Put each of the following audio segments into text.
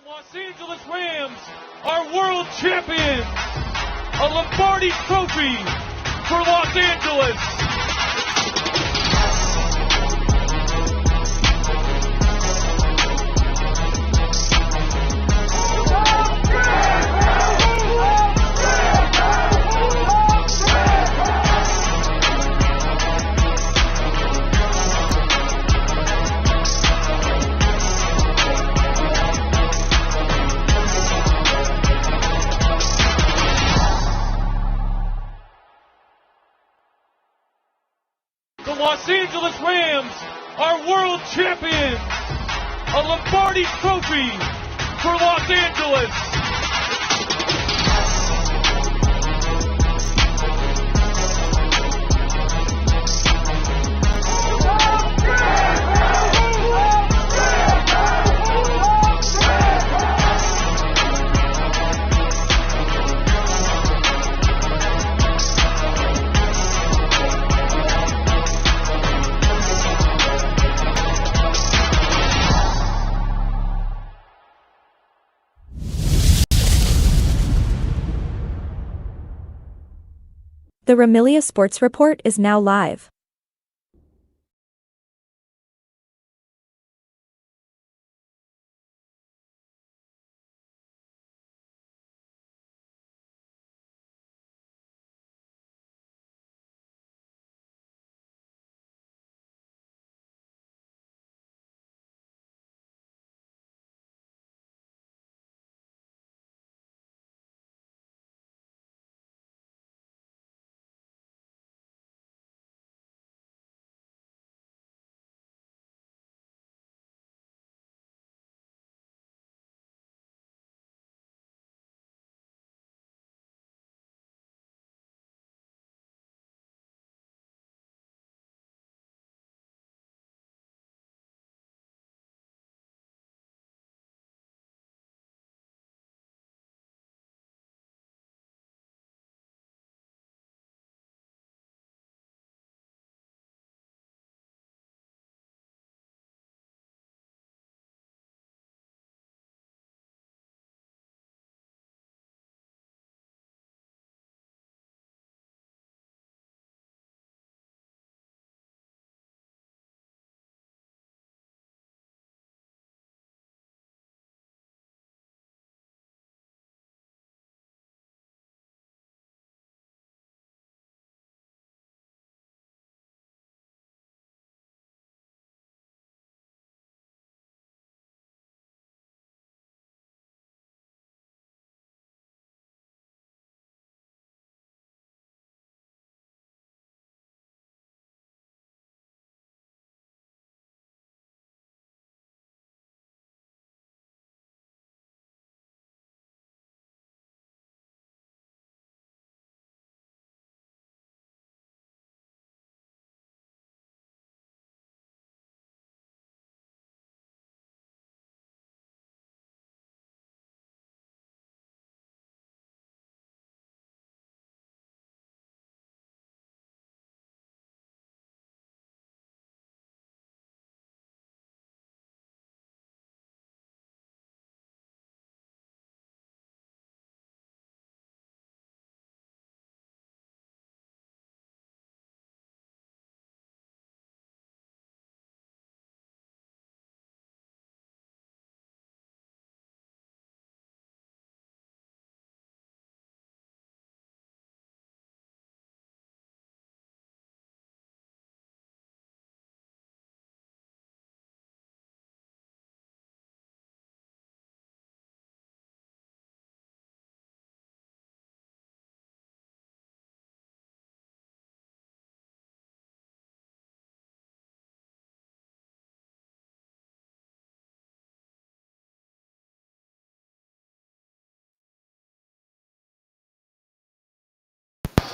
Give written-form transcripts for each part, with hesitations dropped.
Los Angeles Rams are world champions. A Lombardi trophy for Los Angeles. The Los Angeles Rams are world champions. A Lombardi trophy for Los Angeles. The Ramilia Sports Report is now live.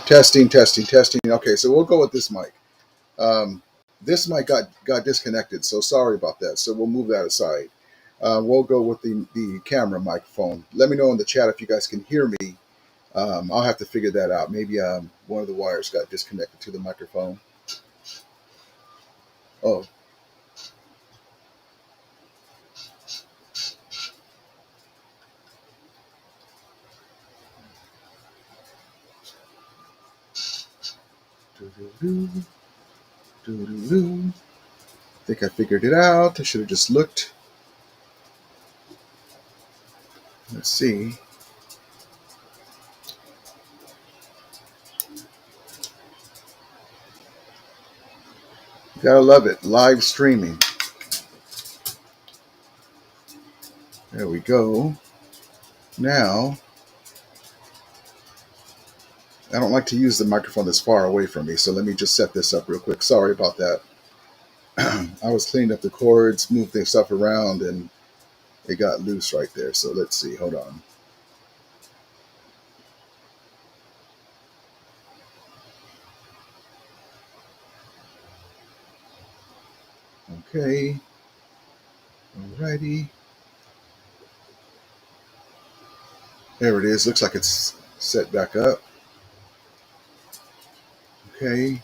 Testing, testing, testing. Okay, so we'll go with this mic. This mic got disconnected, so sorry about that. So we'll move that aside. We'll go with the camera microphone. Let me know in the chat if you guys can hear me. I'll have to figure that out. Maybe one of the wires got disconnected to the microphone. Oh, Do, do, do, do. I think I figured it out. I should have just looked. Let's see. Gotta love it. Live streaming. There we go. Now, I don't like to use the microphone that's far away from me, so let me just set this up real quick. Sorry about that. I was cleaning up the cords, moved the stuff around, and it got loose right there. So let's see. Hold on. Okay. Alrighty. There it is. Looks like it's set back up. Okay.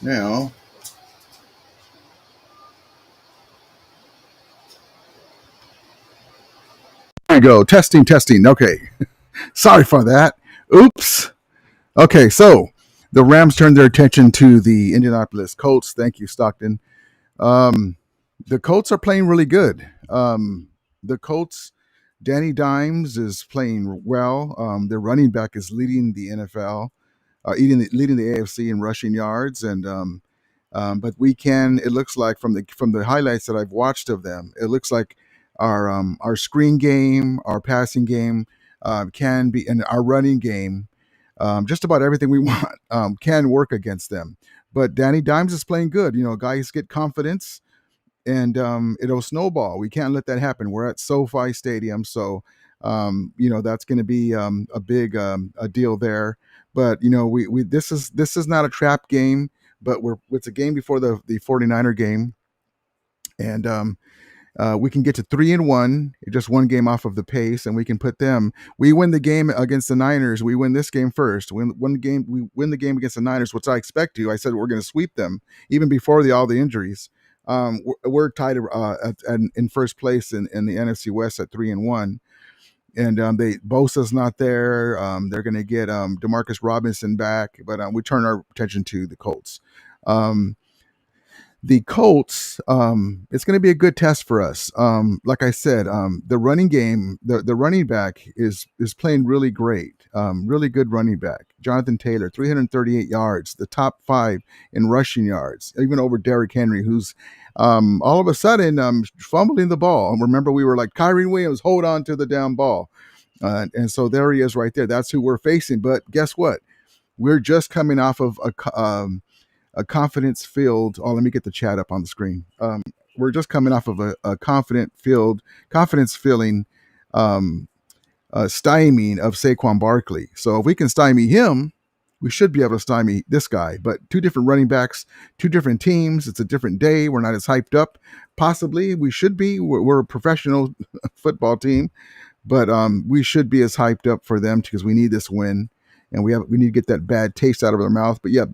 Now, there we go. Testing, testing. Okay. Sorry for that. Oops. Okay, so the Rams turned their attention to the Indianapolis Colts. Thank you, Stockton. Um, the Colts are playing really good. The Colts, Danny Dimes is playing well. Their running back is leading the NFL, leading the AFC in rushing yards, and but we can. It looks like from the highlights that I've watched of them, it looks like our screen game, our passing game can be, and our running game, just about everything we want can work against them. But Danny Dimes is playing good. You know, guys get confidence, and it'll snowball. We can't let that happen. We're at SoFi Stadium, so that's going to be a big a deal there. But we this is not a trap game, but it's a game before the 49er game, and we can get to 3-1, just one game off of the pace, and we can put them. We win the game against the Niners. We win this game first. We win the game against the Niners, which I expect to. I said we're going to sweep them even before all the injuries. We're tied in first place in the NFC West at 3-1, and they Bosa's not there. They're going to get Demarcus Robinson back, but we turn our attention to the Colts. The Colts, it's going to be a good test for us. Like I said, the running game, the running back is playing really great. Really good running back. Jonathan Taylor, 338 yards, the top 5 in rushing yards, even over Derrick Henry, who's all of a sudden fumbling the ball. And remember, we were like, Kyrie Williams, hold on to the damn ball. And so there he is right there. That's who we're facing. But guess what? We're just coming off of a confidence filled. Oh, let me get the chat up on the screen. We're just coming off of a confidence filling stymieing of Saquon Barkley. So if we can stymie him, we should be able to stymie this guy. But two different running backs, two different teams. It's a different day. We're not as hyped up. Possibly we should be. We're a professional football team, but we should be as hyped up for them because we need this win, and we need to get that bad taste out of their mouth. But yeah.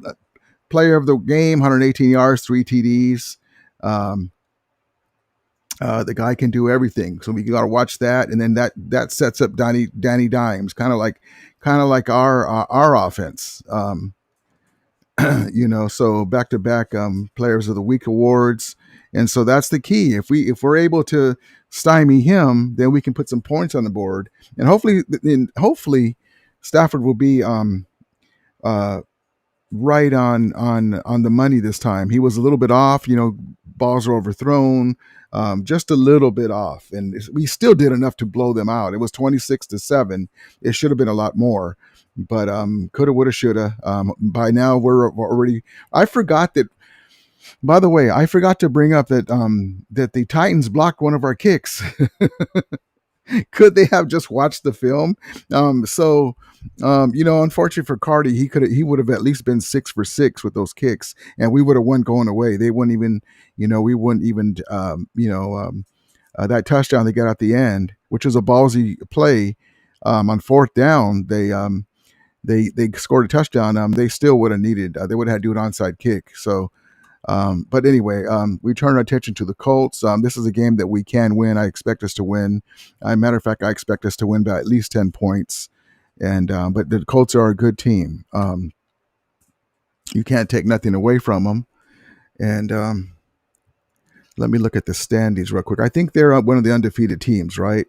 Player of the game, 118 yards, 3 TDs. The guy can do everything, so we got to watch that, and then that sets up Danny Dimes, kind of like our offense. So back to back Players of the Week awards, and so that's the key. If we're able to stymie him, then we can put some points on the board, and hopefully Stafford will be right on the money this time. He was a little bit off, balls were overthrown, just a little bit off, and we still did enough to blow them out. It was 26-7. It should have been a lot more, but coulda, woulda, shoulda. By now we're already. I forgot that. By the way, I forgot to bring up that that the Titans blocked one of our kicks. Could they have just watched the film? Unfortunately for Cardi, he would have at least been 6 for 6 with those kicks, and we would have won going away. They wouldn't even, that touchdown they got at the end, which was a ballsy play, on fourth down. They scored a touchdown. They still would have needed. They would have had to do an onside kick. So. But anyway, we turn our attention to the Colts. This is a game that we can win. I expect us to win. Matter of fact, I expect us to win by at least 10 points. And but the Colts are a good team. You can't take nothing away from them. And let me look at the standings real quick. I think they're one of the undefeated teams, right?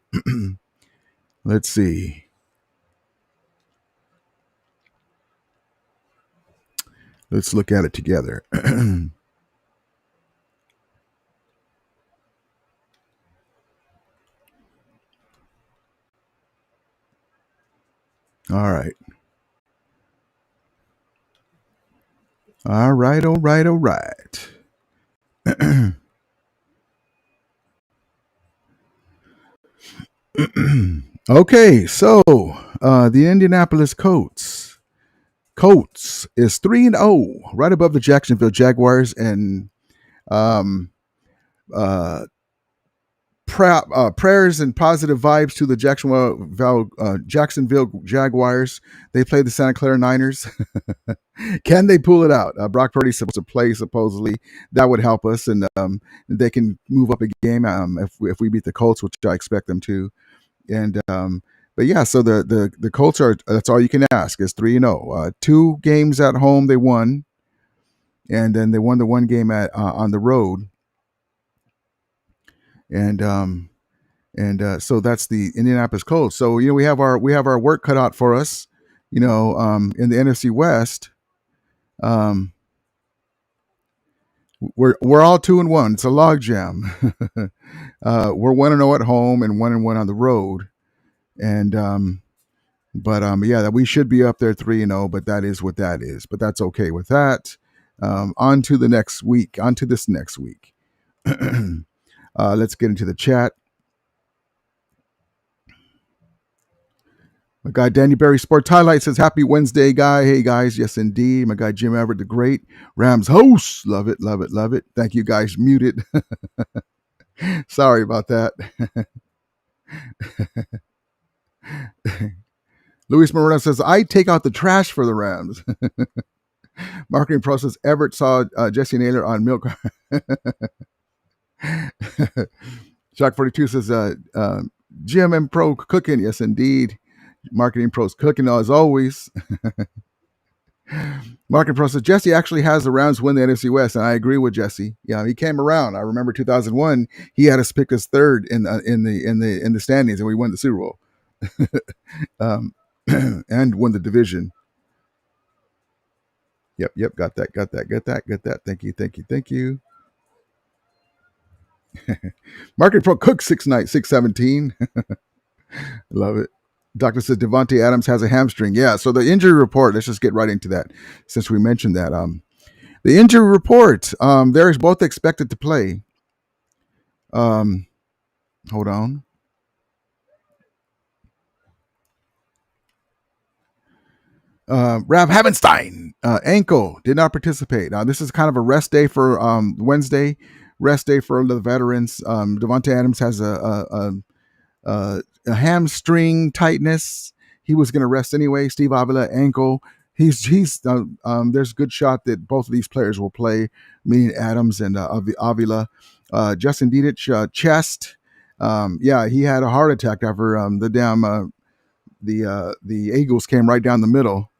Let's see. Let's look at it together. All right. All right. All right. All right. Okay. So the Indianapolis Colts is 3-0, right above the Jacksonville Jaguars, and um, uh, prayers and positive vibes to the Jacksonville Jaguars. They play the Santa Clara Niners. Can they pull it out? Brock Purdy's supposed to play, supposedly. That would help us, and they can move up a game if we beat the Colts, which I expect them to. And but yeah, so the Colts are, that's all you can ask, is 3-0. 2 games at home they won, and then they won the one game at on the road, and so that's the Indianapolis Colts. So we have our work cut out for us. In the NFC West, um, we're all 2-1. It's a logjam. We're 1-0 at home and 1-1 on the road, and yeah, that we should be up there 3-0, but that is what that is. But that's okay with that. On to the next week. On to this next week. Let's get into the chat. My guy Danny Berry Sports Highlight says, "Happy Wednesday, guy." Hey guys, yes indeed. My guy Jim Everett the Great, Rams host. Love it, love it, love it. Thank you guys. Muted. Sorry about that. Luis Moreno says, "I take out the trash for the Rams." Marketing process. Everett saw Jesse Naylor on Milk. Shock 42 says, Jim and Pro cooking. Yes, indeed. Marketing Pros cooking as always. Marketing Pro says, Jesse actually has the Rams win the NFC West, and I agree with Jesse. Yeah, he came around. I remember 2001. He had us pick us third in the standings, and we won the Super Bowl, and won the division. Yep, got that. Thank you. Marketing Pro Cook 617. Love it. Doctor says Devontae Adams has a hamstring. Yeah, so the injury report, let's just get right into that since we mentioned that. The injury report, they're both expected to play. Hold on. Rav Havenstein, ankle, did not participate. Now, this is kind of a rest day for Wednesday, rest day for the veterans. Devontae Adams has a hamstring tightness. He was going to rest anyway. Steve Avila, ankle. He's there's a good shot that both of these players will play, meaning Adams and Avila. Justin Dietich, chest. He had a heart attack after the Eagles came right down the middle.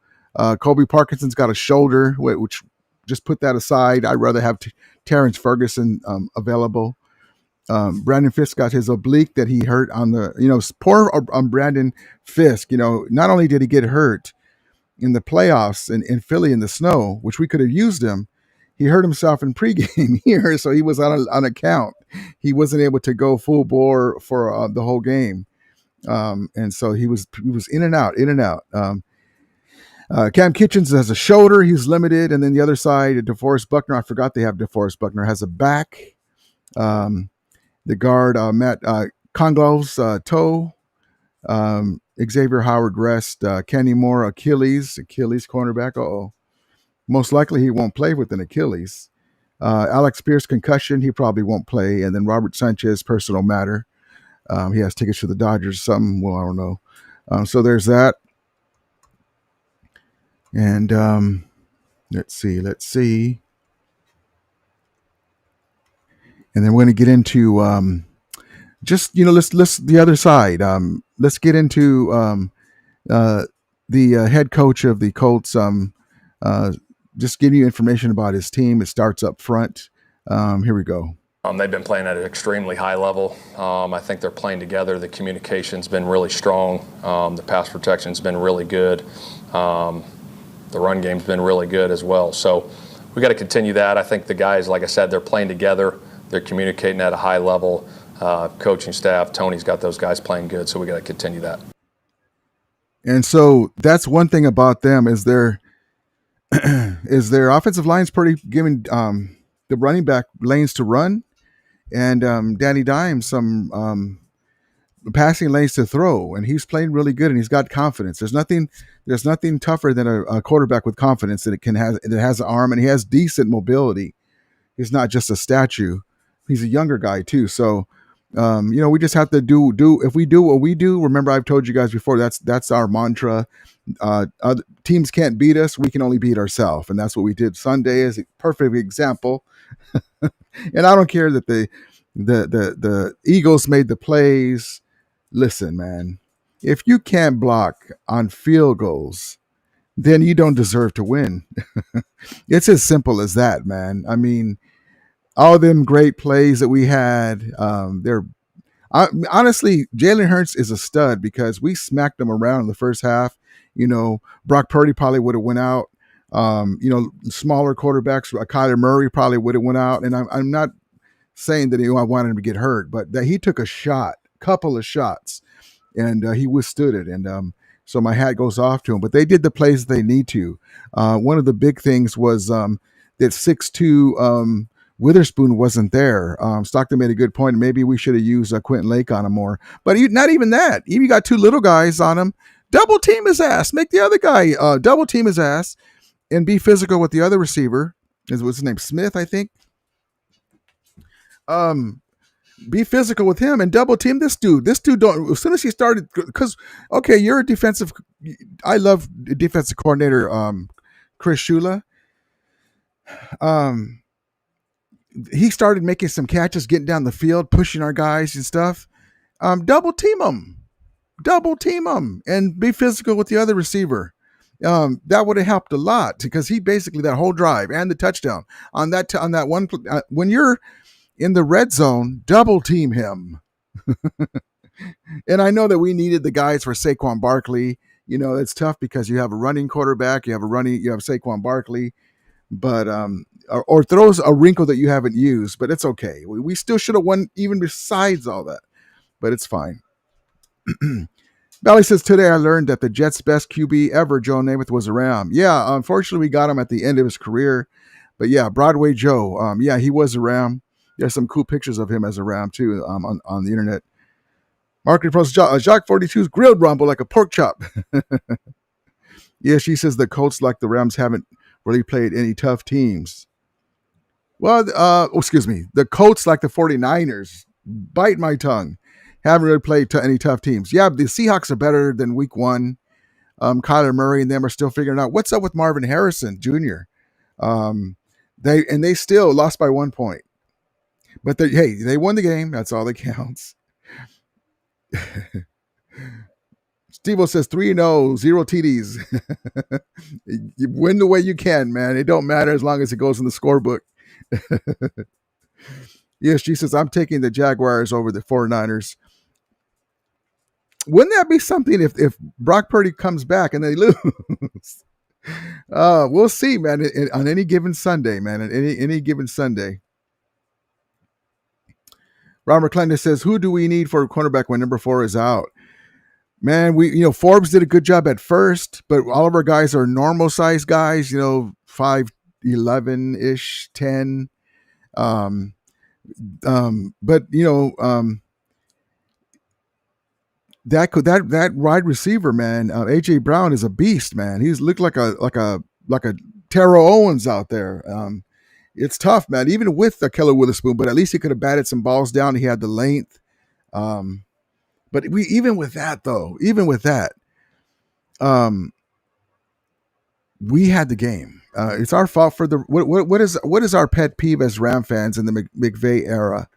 Kobe Parkinson's got a shoulder, which just put that aside. I'd rather have Terrence Ferguson available. Brandon Fisk got his oblique that he hurt on the, poor Brandon Fisk. Not only did he get hurt in the playoffs in Philly in the snow, which we could have used him, he hurt himself in pregame here, so he was on a count. He wasn't able to go full bore for the whole game, and so he was in and out. Cam Kitchens has a shoulder; he's limited, and then the other side, DeForest Buckner. I forgot they have DeForest Buckner has a back. The guard, Matt Conglove's toe. Xavier Howard rest. Kenny Moore, Achilles cornerback. Most likely he won't play with an Achilles. Alex Pierce, concussion. He probably won't play. And then Robert Sanchez, personal matter. He has tickets to the Dodgers. Something. Well, I don't know. So there's that. And let's see. And then we're going to get into let's the other side. Let's get into the head coach of the Colts, just giving you information about his team. It starts up front. Here we go. They've been playing at an extremely high level. I think they're playing together. The communication's been really strong. The pass protection's been really good. The run game's been really good as well. So we got to continue that. I think the guys, like I said, they're playing together. They're communicating at a high level. Coaching staff, Tony's got those guys playing good, so we got to continue that. And so that's one thing about them is their offensive line's pretty giving the running back lanes to run, and Danny Dimes some passing lanes to throw, and he's playing really good, and he's got confidence. There's nothing tougher than a quarterback with confidence that has an arm, and he has decent mobility. He's not just a statue. He's a younger guy too. So, we just have to do if we do what we do. Remember, I've told you guys before. That's our mantra. Other teams can't beat us. We can only beat ourselves, and that's what we did Sunday. Is a perfect example. And I don't care that the Eagles made the plays. Listen, man, if you can't block on field goals, then you don't deserve to win. It's as simple as that, man. I mean, all them great plays that we had, honestly, Jalen Hurts is a stud because we smacked them around in the first half. Brock Purdy probably would have went out. Smaller quarterbacks, Kyler Murray probably would have went out. And I'm not saying that I wanted him to get hurt, but that he took a couple of shots, and he withstood it. And so my hat goes off to him. But they did the plays they need to. One of the big things was that 6'2" Witherspoon wasn't there. Stockton made a good point. Maybe we should have used Quentin Lake on him more. But not even that. You got two little guys on him. Double team his ass. Make the other guy double team his ass and be physical with the other receiver. What's his name? Smith, I think. Be physical with him and double team this dude. This dude don't. As soon as he started, because you're a defensive. I love defensive coordinator Chris Shula. He started making some catches, getting down the field, pushing our guys and stuff. Double team him, and be physical with the other receiver. That would have helped a lot because he basically that whole drive and the touchdown on that one. When you're in the red zone, double team him. And I know that we needed the guys for Saquon Barkley. It's tough because you have a running quarterback, you have Saquon Barkley, but or throws a wrinkle that you haven't used, but it's okay. We still should have won even besides all that, but it's fine. Valley says, today I learned that the Jets' best QB ever, Joe Namath, was around. Yeah, unfortunately, we got him at the end of his career. But yeah, Broadway Joe, he was around. There's some cool pictures of him as around, too, on the internet. Marketing Pros, Jacques 42's grilled rumble like a pork chop. Yeah, she says the Colts, like the Rams, haven't really played any tough teams. Well, excuse me. The Colts, like the 49ers, bite my tongue. Haven't really played any tough teams. Yeah, the Seahawks are better than week one. Kyler Murray and them are still figuring out what's up with Marvin Harrison Jr. They still lost by 1 point. But they won the game. That's all that counts. Steve-O says 3-0, 0 TDs. You win the way you can, man. It don't matter as long as it goes in the scorebook. Yes, she says, I'm taking the Jaguars over the 49ers. Wouldn't that be something if Brock Purdy comes back and they lose? We'll see, man, on any given Sunday, man, on any given Sunday. Robert Clinton says, who do we need for a cornerback when number 4 is out? Man, Forbes did a good job at first, but all of our guys are normal size guys, 5'11" 10. That wide receiver, man, AJ Brown is a beast, man. He's looked like a Terrell Owens out there. It's tough, man, even with the Keller Witherspoon, but at least he could have batted some balls down. He had the length. But even with that, we had the game. It's our fault for the what is our pet peeve as Ram fans in the McVay era?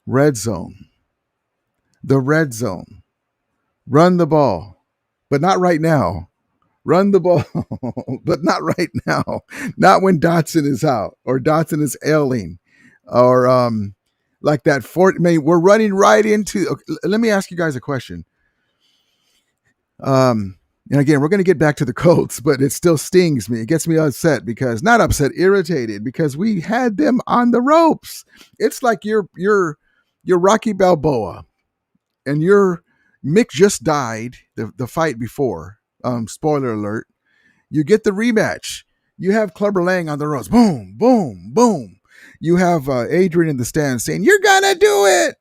Red zone. The red zone. Run the ball, but not right now. Run the ball, but not right now. Not when Dotson is out or Dotson is ailing, or like that. We're running right into. Okay, let me ask you guys a question. And again, we're going to get back to the Colts, but it still stings me. It gets me upset because not upset, irritated because we had them on the ropes. It's like you're Rocky Balboa, and your Mick just died the fight before. Spoiler alert. You get the rematch. You have Clubber Lang on the ropes. Boom, boom, boom. You have Adrian in the stands saying, "You're gonna do it."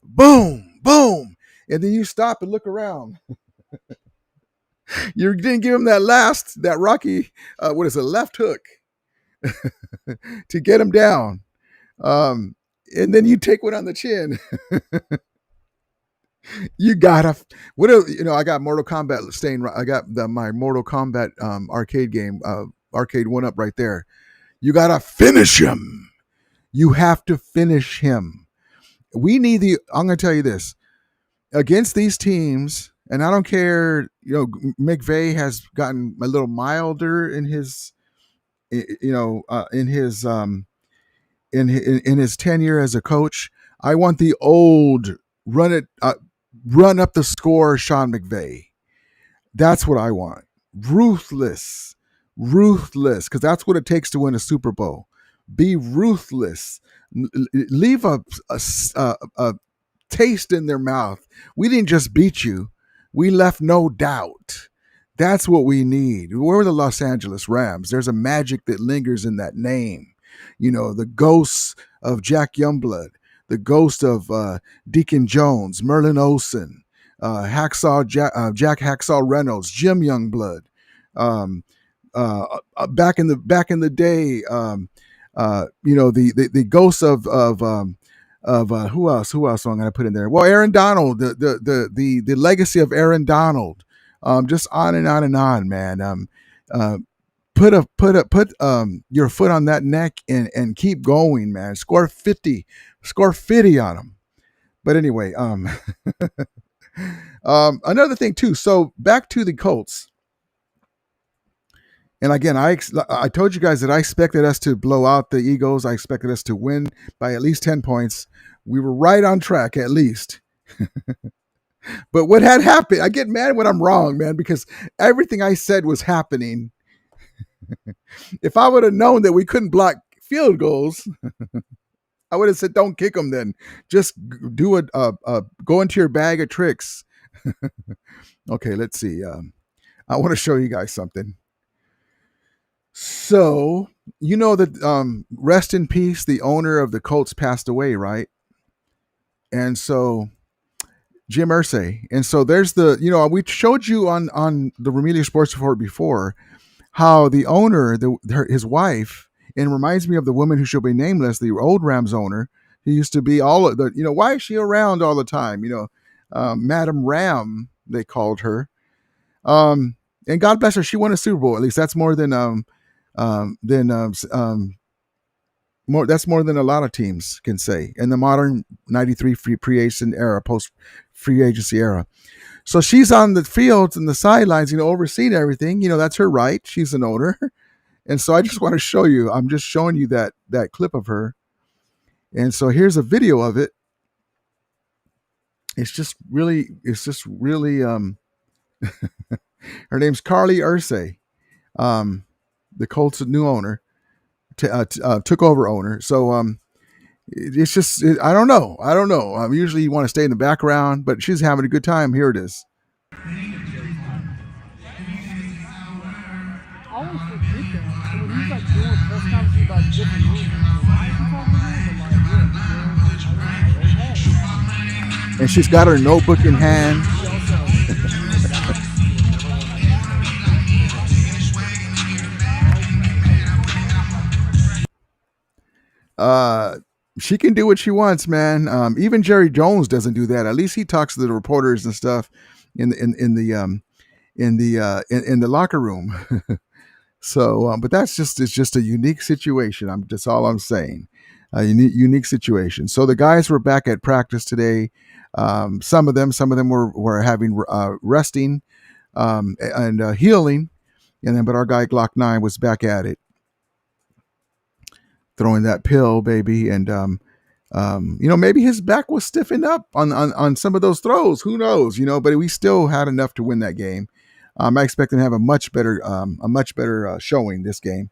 Boom, boom. And then you stop and look around. You didn't give him that Rocky, left hook to get him down. And then you take one on the chin. You gotta, I got Mortal Kombat staying. I got my Mortal Kombat arcade game, arcade one up right there. You gotta finish him. You have to finish him. I'm gonna tell you this, against these teams, and I don't care, McVay has gotten a little milder in his, in his tenure as a coach. I want the old run up the score Sean McVay. That's what I want. Ruthless, because that's what it takes to win a Super Bowl. Be ruthless. Leave a taste in their mouth. We didn't just beat you. We left no doubt. That's what we need. We're the Los Angeles Rams. There's a magic that lingers in that name. The ghosts of Jack Youngblood, the ghost of Deacon Jones, Merlin Olsen, Jack Hacksaw Reynolds, Jim Youngblood. Back in the day, the ghosts of who else am I going to put in there? Well, Aaron Donald, the legacy of Aaron Donald, just on and on and on, man. Put your foot on that neck and keep going, man. Score 50 on them. But anyway, another thing too. So back to the Colts. And again, I told you guys that I expected us to blow out the Eagles. I expected us to win by at least 10 points. We were right on track, at least. But what had happened, I get mad when I'm wrong, man, because everything I said was happening. If I would have known that we couldn't block field goals, I would have said, don't kick them then. Just do go into your bag of tricks. Okay, let's see. I want to show you guys something. So, that rest in peace, the owner of the Colts passed away, right? And so Jim Irsay. And so there's we showed you on the Ramelia Sports Report before how the owner, his wife, and it reminds me of the woman who shall be nameless, the old Rams owner. He used to be all of the, why is she around all the time? Madam Ram, they called her. And God bless her, she won a Super Bowl. At least that's more than that's more than a lot of teams can say in the modern 93 free agent era, post free agency era. So she's on the fields and the sidelines, overseeing everything. That's her right. She's an owner. And so I just want to show you, I'm just showing you that clip of her. And so here's a video of it. It's just really, her name's Carly Irsay. The Colts' new owner, took over owner. So it's just, I don't know. Usually you want to stay in the background, but she's having a good time. Here it is. And she's got her notebook in hand. She can do what she wants, man. Even Jerry Jones doesn't do that. At least he talks to the reporters and stuff in the locker room. So, but it's just a unique situation. That's all I'm saying. A unique situation. So the guys were back at practice today. Some of them were having resting and healing. but our guy Glock 9 was back at it, throwing that pill, baby. And maybe his back was stiffened up on some of those throws. Who knows? But we still had enough to win that game. I expect him to have a much better showing this game.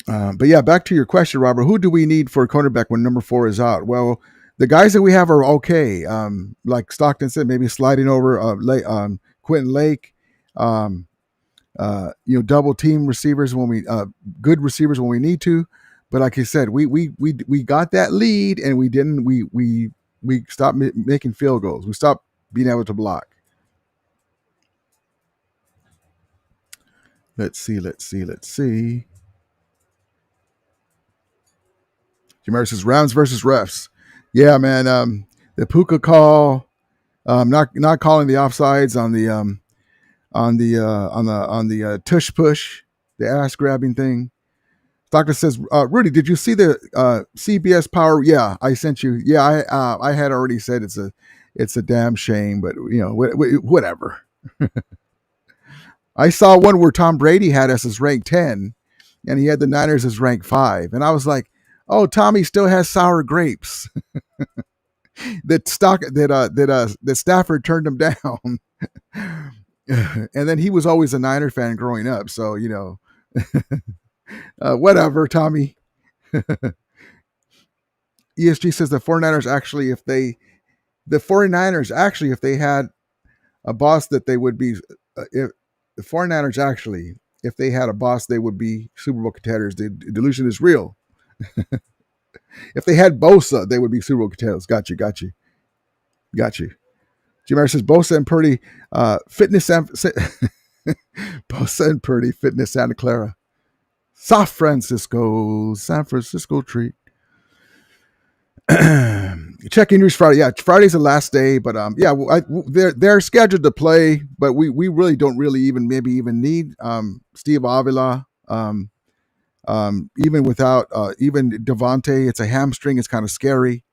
But yeah, back to your question, Robert. Who do we need for cornerback when number 4 is out? Well, the guys that we have are okay. Like Stockton said, maybe sliding over Quentin Lake. Double team receivers when we good receivers when we need to. But like I said, we got that lead and we didn't. We stopped making field goals. We stopped being able to block. Let's see. Jamari says Rams versus refs. Yeah, man. The Puka call, not calling the offsides on the tush push, the ass grabbing thing. Doctor says, Rudy, did you see the CBS Power? Yeah, I sent you. Yeah, I had already said it's a damn shame, but whatever. I saw one where Tom Brady had us as ranked 10, and he had the Niners as ranked 5, and I was like, oh, Tommy still has sour grapes. that Stafford turned him down. And then he was always a Niner fan growing up. So, whatever, Tommy. ESG says the 49ers actually, if they had a boss that they would be, if the 49ers actually, if they had a boss, they would be Super Bowl contenders. The delusion is real. If they had Bosa, they would be Super Bowl contenders. Got you. Jimmer says Bosa and Purdy, fitness Bosa and Purdy, fitness Santa Clara. San Francisco treat. Check injuries Friday. Yeah, Friday's the last day, but they're scheduled to play, but we really don't even need Steve Avila. Even without even Devontae, it's a hamstring. It's kind of scary.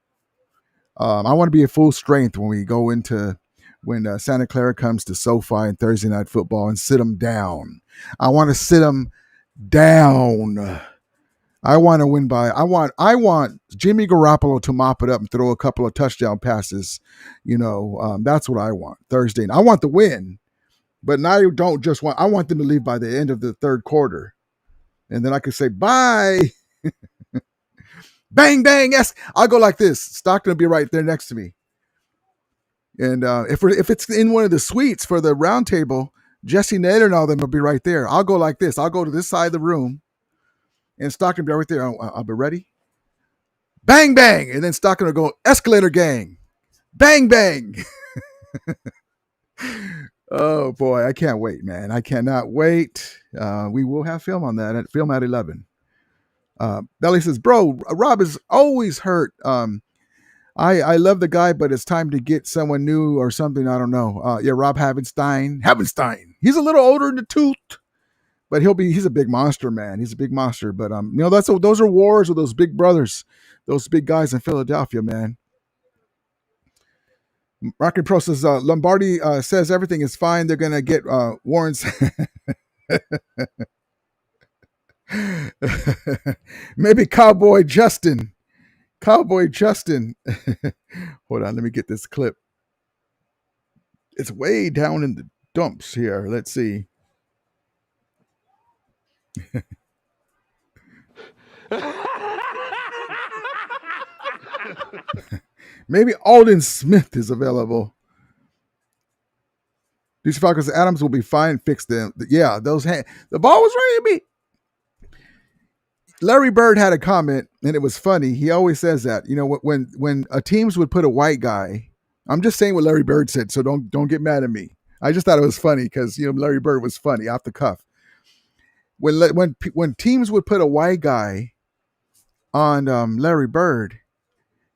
I want to be at full strength when we go into when Santa Clara comes to SoFi and Thursday Night Football and sit them down. I want to sit them down. I want to win by. I want Jimmy Garoppolo to mop it up and throw a couple of touchdown passes. That's what I want Thursday. And I want the win, but now you don't just want. I want them to leave by the end of the third quarter, and then I can say bye. Bang bang. Yes, I'll go like this. Stockton will be right there next to me. And if it's in one of the suites for the round table, Jesse Naylor and all them will be right there. I'll go like this. I'll go to this side of the room, and Stockton will be right there. I'll be ready. Bang, bang. And then Stockton will go, escalator gang. Bang, bang. Oh, boy. I can't wait, man. I cannot wait. We will have film on that. Film at 11. Belly says, bro, Rob is always hurt. I love the guy, but it's time to get someone new or something. I don't know. Rob Havenstein. He's a little older in the tooth, but he's a big monster, man. He's a big monster. But those are wars with those big brothers, those big guys in Philadelphia, man. Market Pro says Lombardi says everything is fine. They're gonna get Warren's. Maybe Cowboy Justin. Hold on, let me get this clip. It's way down in the dumps here. Let's see. Maybe Alden Smith is available. DC Falcons Adams will be fine. Fix them. Yeah, the ball was ready to be. Larry Bird had a comment, and it was funny. He always says that, when teams would put a white guy. I'm just saying what Larry Bird said, so don't get mad at me. I just thought it was funny because Larry Bird was funny off the cuff. When teams would put a white guy on Larry Bird,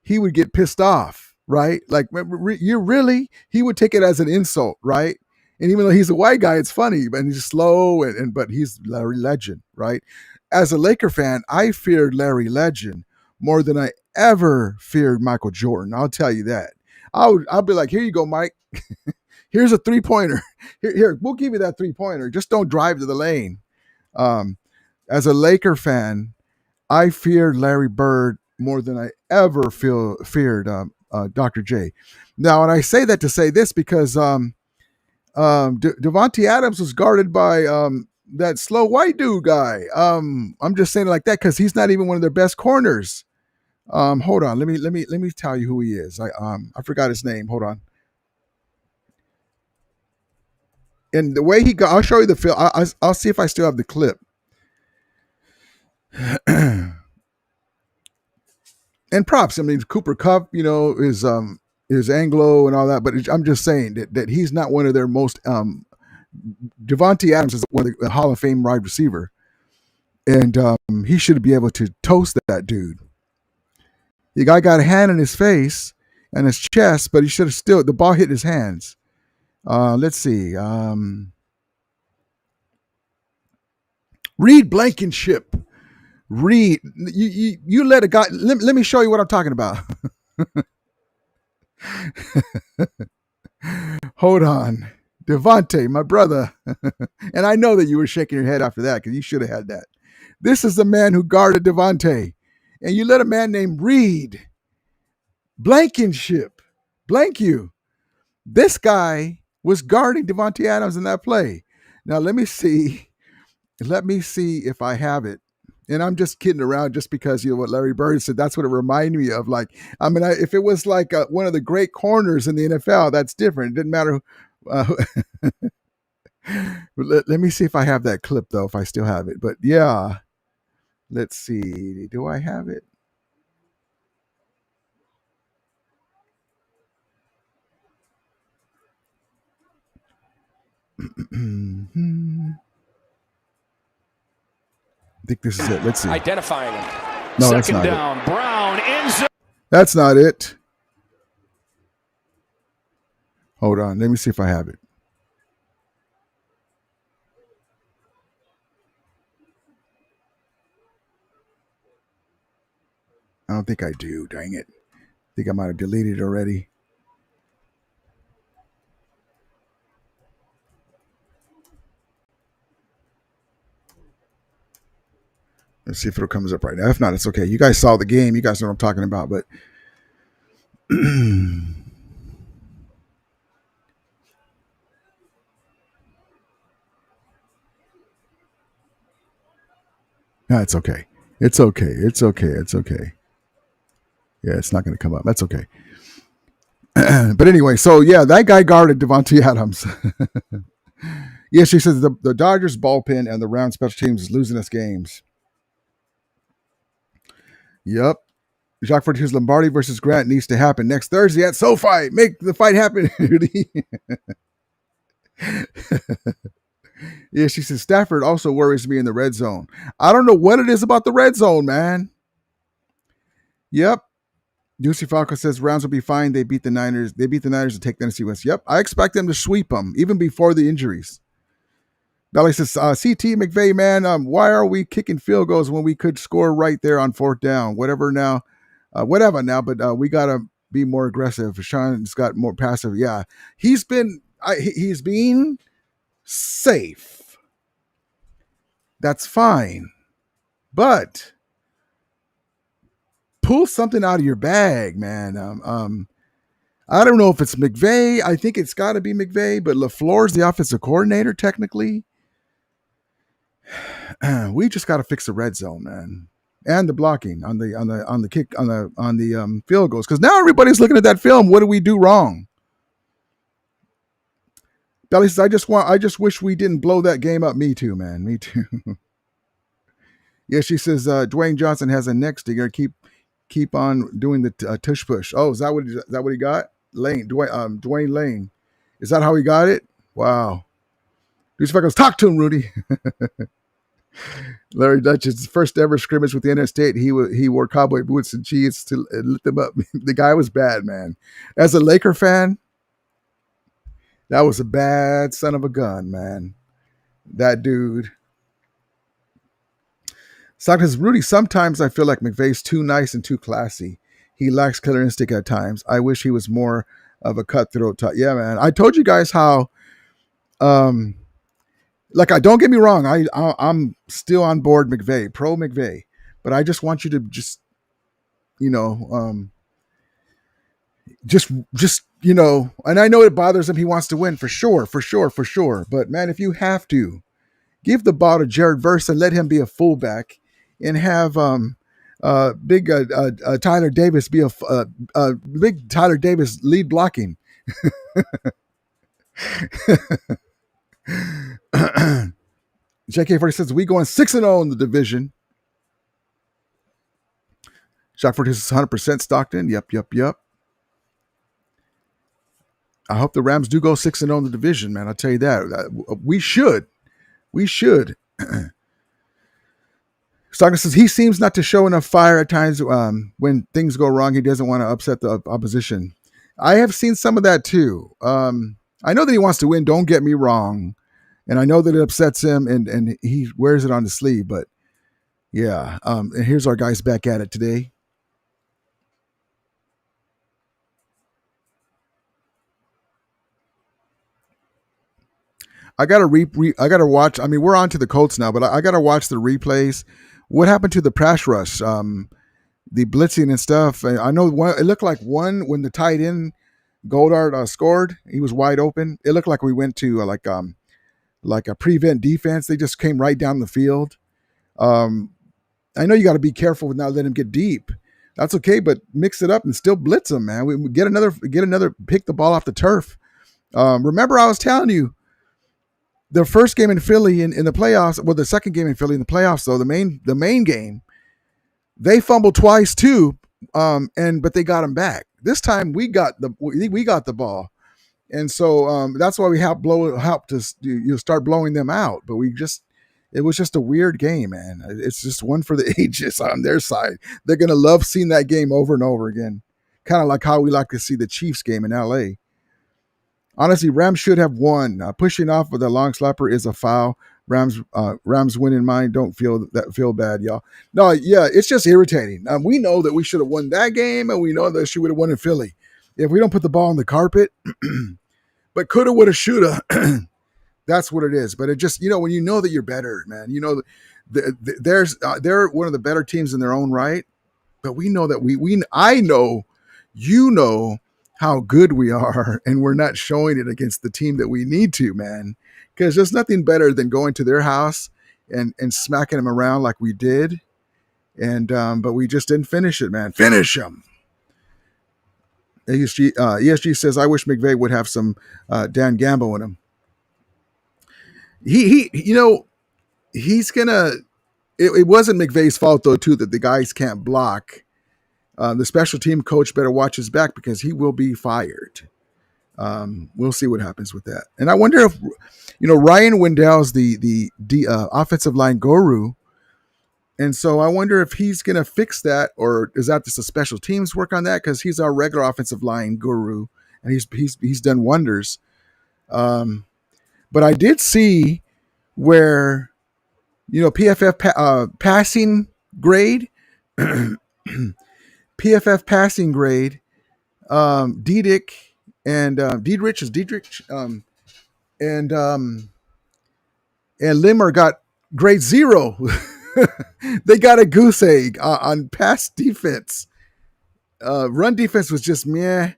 he would get pissed off, right? Like, he would take it as an insult, right? And even though he's a white guy, it's funny, and he's slow, but he's Larry Legend, right? As a Laker fan, I feared Larry Legend more than I ever feared Michael Jordan. I'll tell you that. I'll be like, here you go, Mike. Here's a 3-pointer. Here, we'll give you that 3-pointer. Just don't drive to the lane. As a Laker fan, I feared Larry Bird more than I ever feared Dr. J. Now, and I say that to say this because Devontae Adams was guarded by that slow white dude guy. I'm just saying it like that because he's not even one of their best corners. Hold on, let me tell you who he is. I forgot his name. Hold on. And the way he got, I'll show you the film. I'll see if I still have the clip. And props. I mean, Cooper Kupp, is Anglo and all that, but I'm just saying that he's not one of their most. Devontae Adams is one of the Hall of Fame wide receiver, and he should be able to toast that dude. The guy got a hand in his face and his chest, but he should have still. The ball hit his hands. Let's see. Reed Blankenship. Reed, you let a guy. Let me show you what I'm talking about. Hold on. Devontae, my brother. And I know that you were shaking your head after that because you should have had that. This is the man who guarded Devontae. And you let a man named Reed Blankenship blank you. This guy was guarding Devontae Adams in that play. Now, let me see if I have it. And I'm just kidding around just because, what Larry Bird said, that's what it reminded me of. Like, I mean, if it was like one of the great corners in the NFL, that's different. It didn't matter. Let me see if I have that clip, though, if I still have it. But yeah, let's see. Do I have it? I think this is it. Let's see. Identifying him. No, Second that's not down. it. Brown in zone. That's not it. Hold on. Let me see if I have it. I don't think I do. Dang it. I think I might have deleted it already. Let's see if it comes up right now. If not, it's okay. You guys saw the game. You guys know what I'm talking about. But no, it's okay. It's okay. It's okay. It's okay. Yeah, it's not going to come up. That's okay. But anyway, so yeah, that guy guarded Devontae Adams. Yeah, she says the Dodgers bullpen and the round special teams is losing us games. Yep. Jacques Fortune's Lombardi versus Grant needs to happen next Thursday at SoFi. Make the fight happen, Rudy. Yeah, she says Stafford also worries me in the red zone. I don't know what it is about the red zone, man. Yep. Juicy Falco says Rams will be fine. They beat the Niners. They beat the Niners to take Tennessee West. Yep. I expect them to sweep them even before the injuries. Belly says, CT McVay, man, why are we kicking field goals when we could score right there on fourth down? Whatever now, but we got to be more aggressive. Sean's got more passive. Yeah, he's being safe. That's fine. But pull something out of your bag, man. I don't know if it's McVay. I think it's got to be McVay, but LaFleur's the offensive coordinator technically. We just got to fix the red zone, man, and the blocking on the kick on the field goals. Because now everybody's looking at that film. What do we do wrong? Belly says, I just wish we didn't blow that game up. Me too, man. Me too. Yeah, she says Dwayne Johnson has a neck stinger. Keep on doing the tush push. Oh, is that what he got? Dwayne Lane. Is that how he got it? Wow. These fuckers, talk to him, Rudy. Larry Dutch's first ever scrimmage with the NS State. He wore cowboy boots and cheese to lift them up. The guy was bad, man. As a Laker fan, that was a bad son of a gun, man. That dude. Says Rudy, sometimes I feel like McVay's too nice and too classy. He lacks killer instinct at times. I wish he was more of a cutthroat type. Yeah, man. I told you guys how. Like, I don't get me wrong. I'm still on board McVay, pro McVay, but I just want you to just you know just and I know it bothers him. He wants to win for sure, for sure, for sure. But man, if you have to give the ball to Jared Verse and let him be a fullback, and have big Tyler Davis be big Tyler Davis lead blocking. JK40 says we going 6-0 in the division. Shockford is 100% Stockton. Yep. I hope the Rams do go 6-0 in the division, man. I'll tell you that. We should. Stockton says he seems not to show enough fire at times. When things go wrong, he doesn't want to upset the opposition. I have seen some of that too. I know that he wants to win. Don't get me wrong, and I know that it upsets him, and he wears it on the sleeve. But yeah, and here's our guys back at it today. I gotta I gotta watch. I mean, we're on to the Colts now, but I gotta watch the replays. What happened to the pass rush? The blitzing and stuff. I know it looked like one when the tight end Goldard scored. He was wide open. It looked like we went to like a prevent defense. They just came right down the field. I know you got to be careful with not letting him get deep. That's okay, but mix it up and still blitz them, man. We get another, pick the ball off the turf. Remember, I was telling you the first game in Philly in the playoffs. Well, the second game in Philly in the playoffs, though the main game, they fumbled twice too, but they got him back. This time we got the ball, and so that's why we helped to start blowing them out. But it was just a weird game, man. It's just one for the ages on their side. They're gonna love seeing that game over and over again, kind of like how we like to see the Chiefs game in LA. Honestly, Rams should have won. Pushing off with a long slapper is a foul. Rams win in mine. Don't feel bad, y'all. No, yeah, it's just irritating. We know that we should have won that game, and we know that she would have won in Philly if we don't put the ball on the carpet. But coulda, woulda, shoulda. That's what it is. But it just, when you know that you're better, man. They're one of the better teams in their own right. But we know that I know, how good we are, and we're not showing it against the team that we need to, man. Because there's nothing better than going to their house and smacking them around like we did. And but we just didn't finish it, man. Finish them. ESG says, I wish McVay would have some Dan Gamble in him. He's gonna. It wasn't McVay's fault though, too, that the guys can't block. The special team coach better watch his back because he will be fired. We'll see what happens with that. And I wonder if, Ryan Wendell's the offensive line guru. And so I wonder if he's going to fix that, or is that just a special teams work on that? Because he's our regular offensive line guru, and he's done wonders. But I did see where, PFF passing grade, PFF passing grade, Diedrich and Limmer got grade 0. They got a goose egg on pass defense. Run defense was just meh,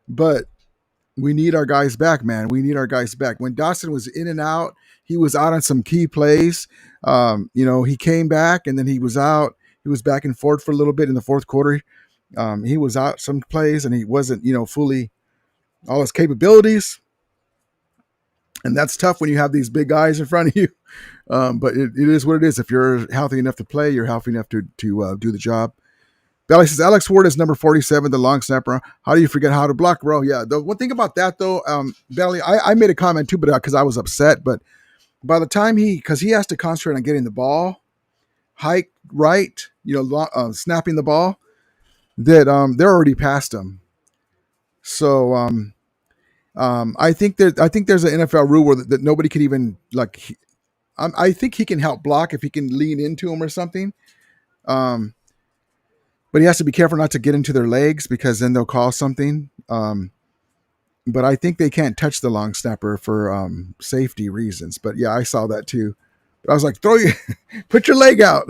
but we need our guys back, man. We need our guys back. When Dawson was in and out, he was out on some key plays. He came back and then he was out. He was back and forth for a little bit in the fourth quarter. He was out some plays and he wasn't, fully all his capabilities. And that's tough when you have these big guys in front of you. But it is what it is. If you're healthy enough to play, you're healthy enough to do the job. Belly says, Alex Ward is number 47, the long snapper. How do you forget how to block, bro? Yeah, the one thing about that, though, Belly, I made a comment, too, but because I was upset. But by the time because he has to concentrate on getting the ball, hike right, snapping the ball, that they're already past him. So I think there's an NFL rule where that nobody could even, I think he can help block if he can lean into him or something. But he has to be careful not to get into their legs because then they'll call something. but I think they can't touch the long snapper for safety reasons. But yeah, I saw that too. But I was like, put your leg out.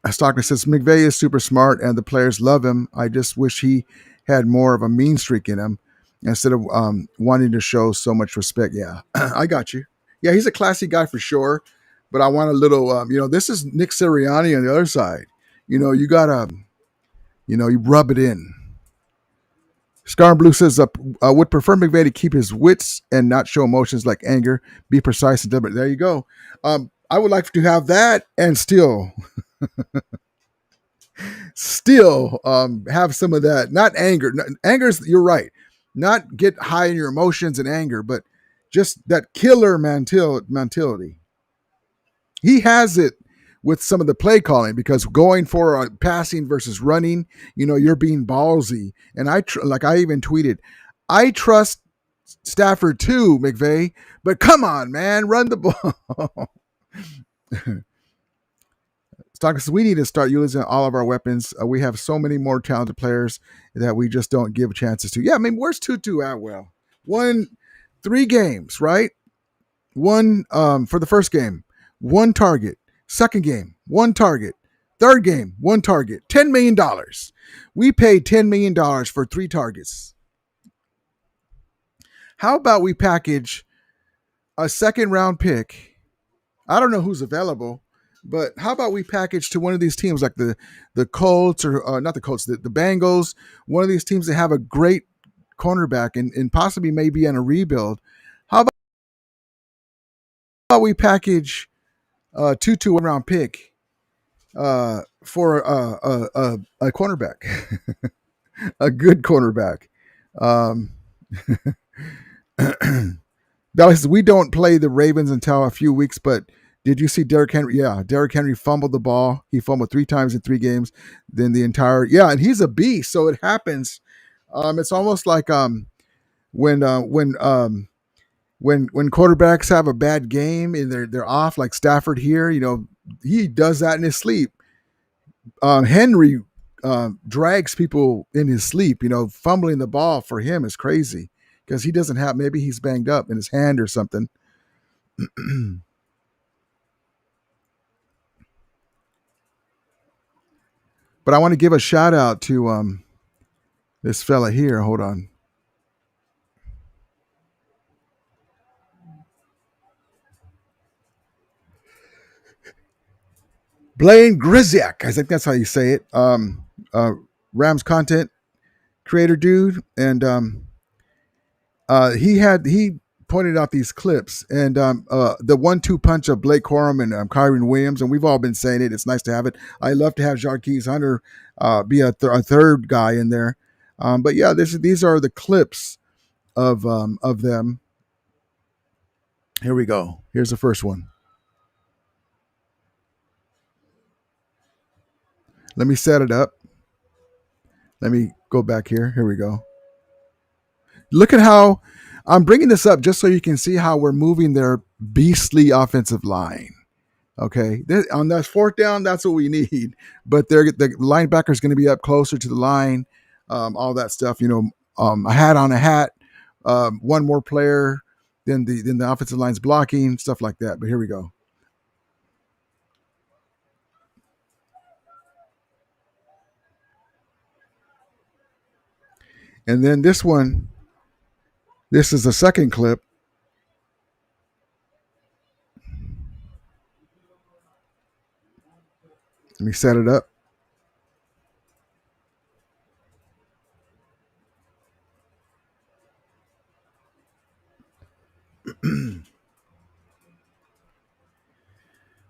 Stockton says McVay is super smart and the players love him. I just wish he had more of a mean streak in him instead of wanting to show so much respect. Yeah, I got you. Yeah, he's a classy guy for sure. But I want a little, this is Nick Sirianni on the other side. You got to, you rub it in. Scar and Blue says, would prefer McVay to keep his wits and not show emotions like anger, be precise and deliberate. There you go. I would like to have that and still have some of that. Not anger. Anger's, you're right. Not get high in your emotions and anger, but just that killer mentality. He has it with some of the play calling because going for passing versus running, you're being ballsy. And I even tweeted, I trust Stafford too, McVay, but come on, man, run the ball. Stock says we need to start utilizing all of our weapons. We have so many more talented players that we just don't give chances to. Yeah, I mean, where's Tutu at? Well, 3 games, right? One for the first game, 1 target. Second game, 1 target. Third game, 1 target. $10 million. We paid $10 million for 3 targets. How about we package a second round pick? I don't know who's available, but how about we package to one of these teams like the Colts or not the Colts, the Bengals, one of these teams that have a great cornerback and possibly maybe in a rebuild. How about we package a 2 round pick for a cornerback, a good cornerback. Dallas says, we don't play the Ravens until a few weeks, but did you see Derrick Henry? Yeah, Derrick Henry fumbled the ball. He fumbled 3 times in 3 games. Then the entire and he's a beast. So it happens. It's almost like when quarterbacks have a bad game and they're off, like Stafford here. He does that in his sleep. Henry drags people in his sleep. Fumbling the ball for him is crazy because he doesn't have. Maybe he's banged up in his hand or something. But I want to give a shout out to this fella here. Hold on. Blaine Griziak. I think that's how you say it. Rams content creator dude. And he pointed out these clips and the 1-2 punch of Blake Corum and Kyren Williams. And we've all been saying it. It's nice to have it. I love to have Jarquez Hunter be a third guy in there. But yeah, these are the clips of them. Here we go. Here's the first one. Let me set it up. Let me go back here. Here we go. Look at how I'm bringing this up just so you can see how we're moving their beastly offensive line. Okay. On that 4th down, that's what we need. But the linebacker is going to be up closer to the line, all that stuff. A hat on a hat, one more player than the offensive line's blocking, stuff like that. But here we go. And then this one, this is the second clip. Let me set it up.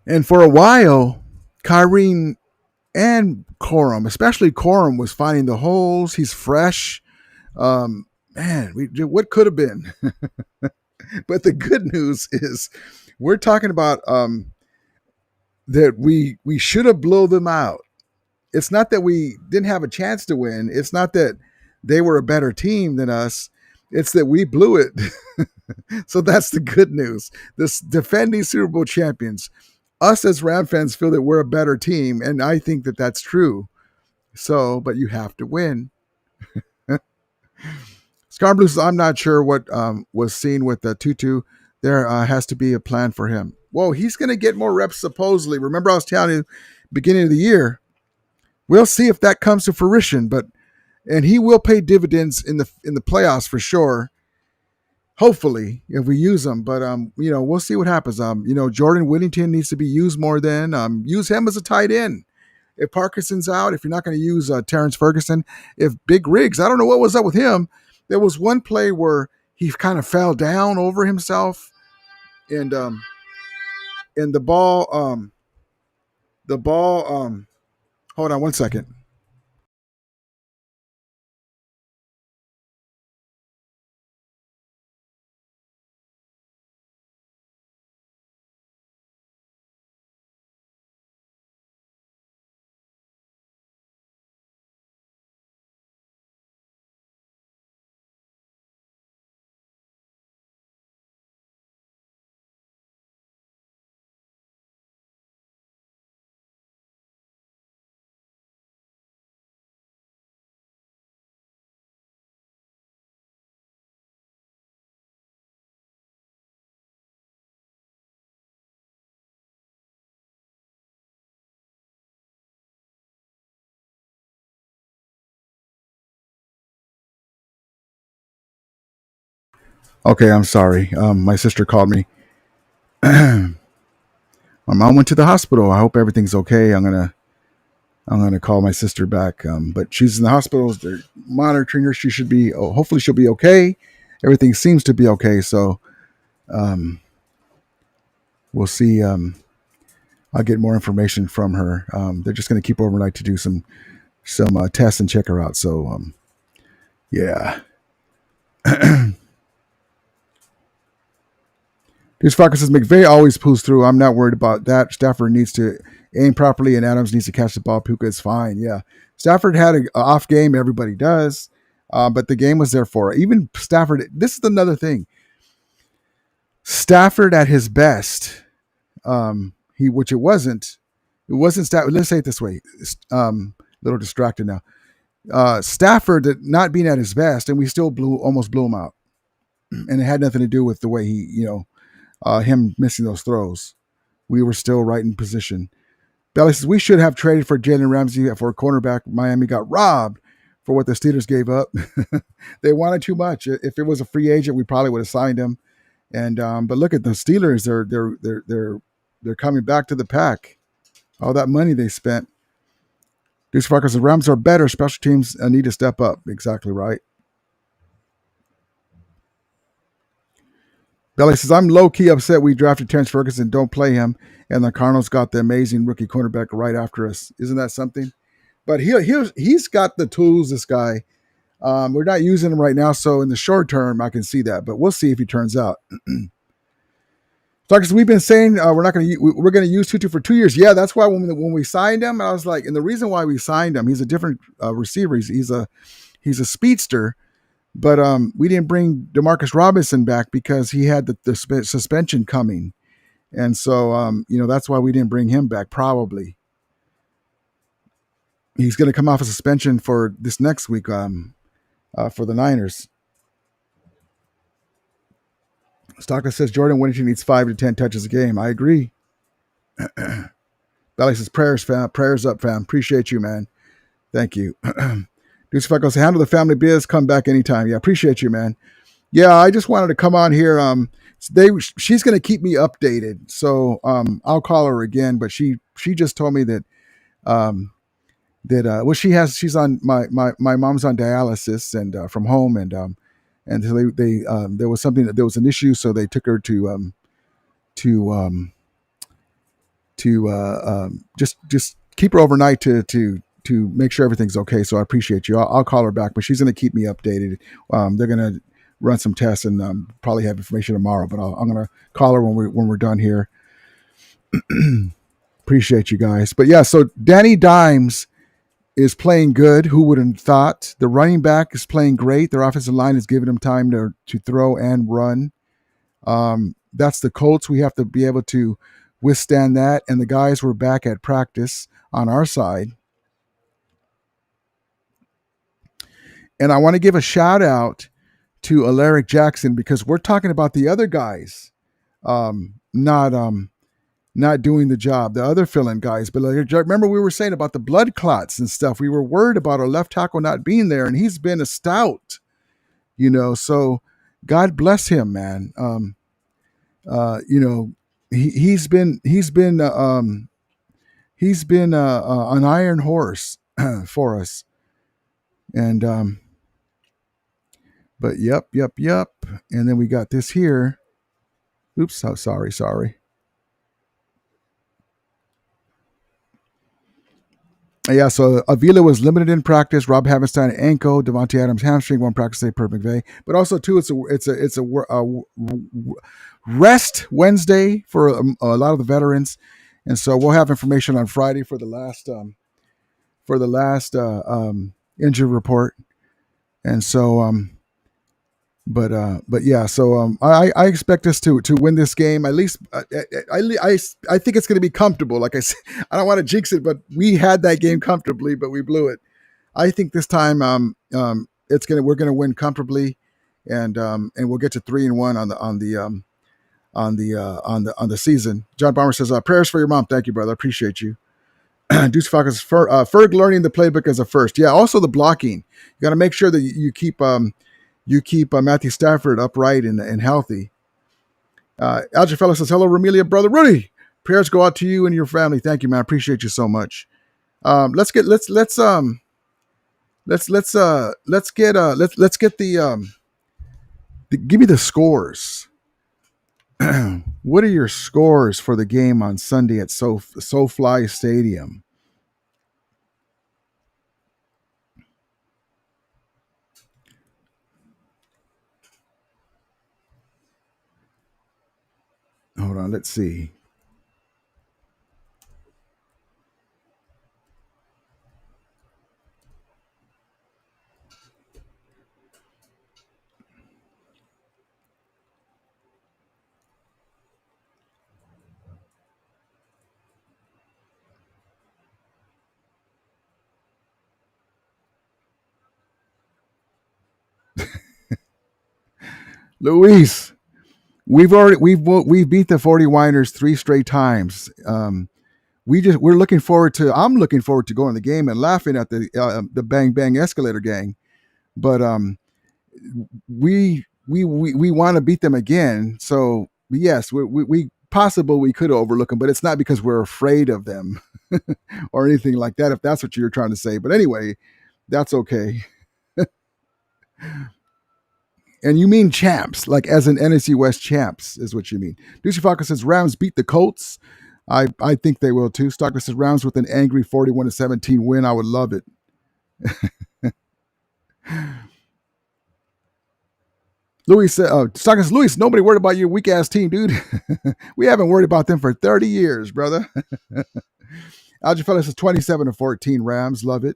And for a while, Kyren and Corum, especially Corum, was finding the holes. He's fresh. What could have been? But the good news is we're talking about that we should have blown them out. It's not that we didn't have a chance to win. It's not that they were a better team than us. It's that we blew it. So that's the good news. This defending Super Bowl champions, us as Ram fans feel that we're a better team, and I think that that's true. So, but you have to win. Scar Blue says, I'm not sure what was seen with the Tutu. There has to be a plan for him. Whoa, he's going to get more reps supposedly. Remember, I was telling you beginning of the year. We'll see if that comes to fruition, and he will pay dividends in the playoffs for sure. Hopefully, if we use him, but we'll see what happens. Jordan Whittington needs to be used more than use him as a tight end. If Parkinson's out, if you're not going to use Terrence Ferguson, if Big Riggs, I don't know what was up with him. There was one play where he kind of fell down over himself, and the ball. Hold on one second. Okay, I'm sorry. My sister called me. My mom went to the hospital. I hope everything's okay. I'm gonna call my sister back. But she's in the hospital. They're monitoring her. She should be. Hopefully, she'll be okay. Everything seems to be okay. So, we'll see. I'll get more information from her. They're just gonna keep her overnight to do some tests and check her out. So, yeah. Deuce Falcon says McVay always pulls through. I'm not worried about that. Stafford needs to aim properly, and Adams needs to catch the ball. Puka is fine. Yeah, Stafford had an off game. Everybody does, but the game was there for it. Even Stafford. This is another thing. Stafford at his best, which it wasn't. It wasn't Stafford. Let's say it this way. Little distracted now. Stafford not being at his best, and we still almost blew him out, and it had nothing to do with the way he, him missing those throws. We were still right in position. Belly says we should have traded for Jalen Ramsey for a cornerback. Miami got robbed for what the Steelers gave up. They wanted too much. If it was a free agent, we probably would have signed him. And but look at the Steelers. They're coming back to the pack. All that money they spent. Deuce Farkas says Rams are better. Special teams need to step up. Exactly right. Belly says, I'm low-key upset we drafted Terrence Ferguson, don't play him, and the Cardinals got the amazing rookie cornerback right after us. Isn't that something? But he's got the tools, this guy. We're not using him right now, so in the short term, I can see that. But we'll see if he turns out. Farkas, we've been saying we're going to use Tutu for 2 years. Yeah, that's why when we signed him, I was like, and the reason why we signed him, he's a different receiver. He's a speedster. But we didn't bring Demarcus Robinson back because he had the suspension coming. And so, that's why we didn't bring him back, probably. He's going to come off a suspension for this next week for the Niners. Stockton says Jordan Whittington needs 5 to 10 touches a game. I agree. Belly says prayers, fam. Prayers up, fam. Appreciate you, man. Thank you. Deuce Freckles, handle the family biz. Come back anytime. Yeah, appreciate you, man. Yeah, I just wanted to come on here. She's going to keep me updated, so I'll call her again. But she just told me that she's on my mom's on dialysis and from home, and so they there was an issue, so they took her to just keep her overnight to make sure everything's okay. So I appreciate you. I'll call her back, but she's going to keep me updated. They're going to run some tests and probably have information tomorrow, but I'm going to call her when we're done here. Appreciate you guys. But yeah, so Danny Dimes is playing good. Who would have thought? The running back is playing great. Their offensive line is giving them time to throw and run. That's the Colts. We have to be able to withstand that. And the guys were back at practice on our side. And I want to give a shout out to Alaric Jackson because we're talking about the other guys not doing the job, the other fill-in guys. But remember we were saying about the blood clots and stuff. We were worried about our left tackle not being there, and he's been a stout, so God bless him, man. He's been an iron horse for us. And but yep. And then we got this here. Oops, oh, sorry. Yeah, so Avila was limited in practice. Rob Havenstein ankle, Devontae Adams hamstring, one practice day per McVay. But also too, it's a rest Wednesday for a lot of the veterans, and so we'll have information on Friday for the last injury report. And so but yeah, so I expect us to win this game. At least I think it's going to be comfortable. Like I said, I don't want to jinx it, but we had that game comfortably, but we blew it. I think this time we're going to win comfortably, and we'll get to 3-1 on the season. John Bomber says prayers for your mom. Thank you, brother. I appreciate you. Deuce Falcons Ferg learning the playbook as a first. Yeah, also the blocking. You got to make sure that you keep Matthew Stafford upright and healthy. Alger Fellow says, hello, Romelia, brother Rudy. Prayers go out to you and your family. Thank you, man. I appreciate you so much. Let's get the give me the scores. What are your scores for the game on Sunday at SoFly Stadium? Hold on, let's see. Luis, we've beat the 40 Winers 3 straight times. We're looking forward to. I'm looking forward to going to the game and laughing at the Bang Bang Escalator gang. But we want to beat them again. So yes, we possible we could overlook them, but it's not because we're afraid of them or anything like that. If that's what you're trying to say, but anyway, that's okay. And you mean champs, like as an NFC West champs is what you mean. Lucy Falcon says Rams beat the Colts. I think they will too. Stockton says Rams with an angry 41-17 win. I would love it. Louis said, Stockton says, Louis, nobody worried about your weak ass team, dude. We haven't worried about them for 30 years, brother. Alger Fellow says 27-14 Rams. Love it.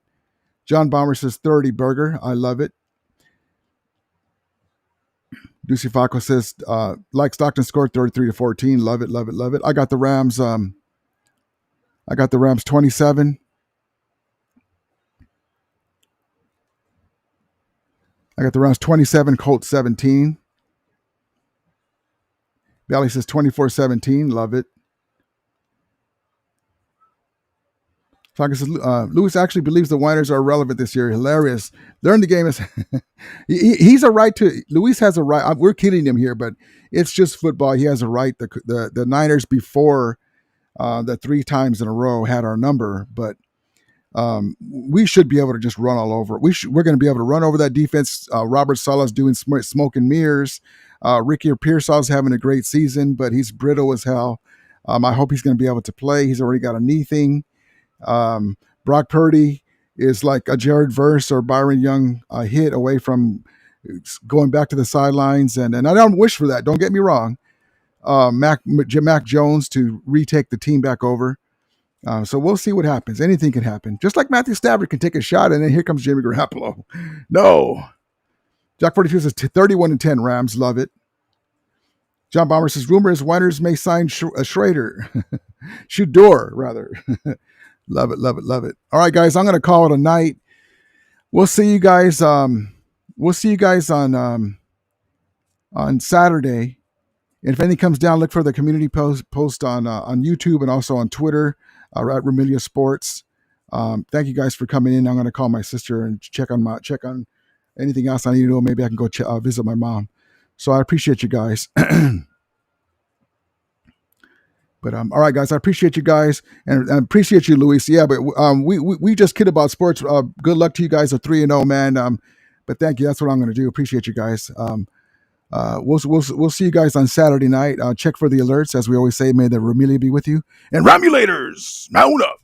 John Bomber says 30 Burger. I love it. Lucy Falco says, like Stockton scored 33-14. Love it, love it, love it. I got the Rams. I got the Rams 27. I got the Rams 27, Colts 17. Valley says 24-17. Love it. Falcon says, Lewis actually believes the Winers are relevant this year. Hilarious. Learn the game. Is he's a right to. Luis has a right. We're kidding him here, but it's just football. He has a right. The Niners before the 3 times in a row had our number, but we should be able to just run all over. We're going to be able to run over that defense. Robert Sala's doing smoke and mirrors. Ricky Pearsall's having a great season, but he's brittle as hell. I hope he's going to be able to play. He's already got a knee thing. Brock Purdy is like a Jared Verse or Byron Young hit away from going back to the sidelines, and I don't wish for that. Don't get me wrong. Mac Jones to retake the team back over. So we'll see what happens. Anything can happen. Just like Matthew Stafford can take a shot, and then here comes Jimmy Garoppolo. No. Jack 42 says 31-10 Rams. Love it. John Bomber says rumor is Winers may sign Schrader. Shudor, rather. Love it, love it, love it. All right, guys, I'm going to call it a night. We'll see you guys we'll see you guys on Saturday. And if anything comes down, look for the community post on YouTube and also on Twitter at Remilia Sports. Thank you guys for coming in. I'm going to call my sister and check on anything else I need to know. Maybe I can go visit my mom. So I appreciate you guys. But all right, guys, I appreciate you guys and appreciate you, Luis. Yeah, but we just kid about sports. Good luck to you guys. A 3-0, man. But thank you. That's what I'm going to do. Appreciate you guys. We'll see you guys on Saturday night. Check for the alerts, as we always say. May the Remilia be with you. And Romulators, mount up.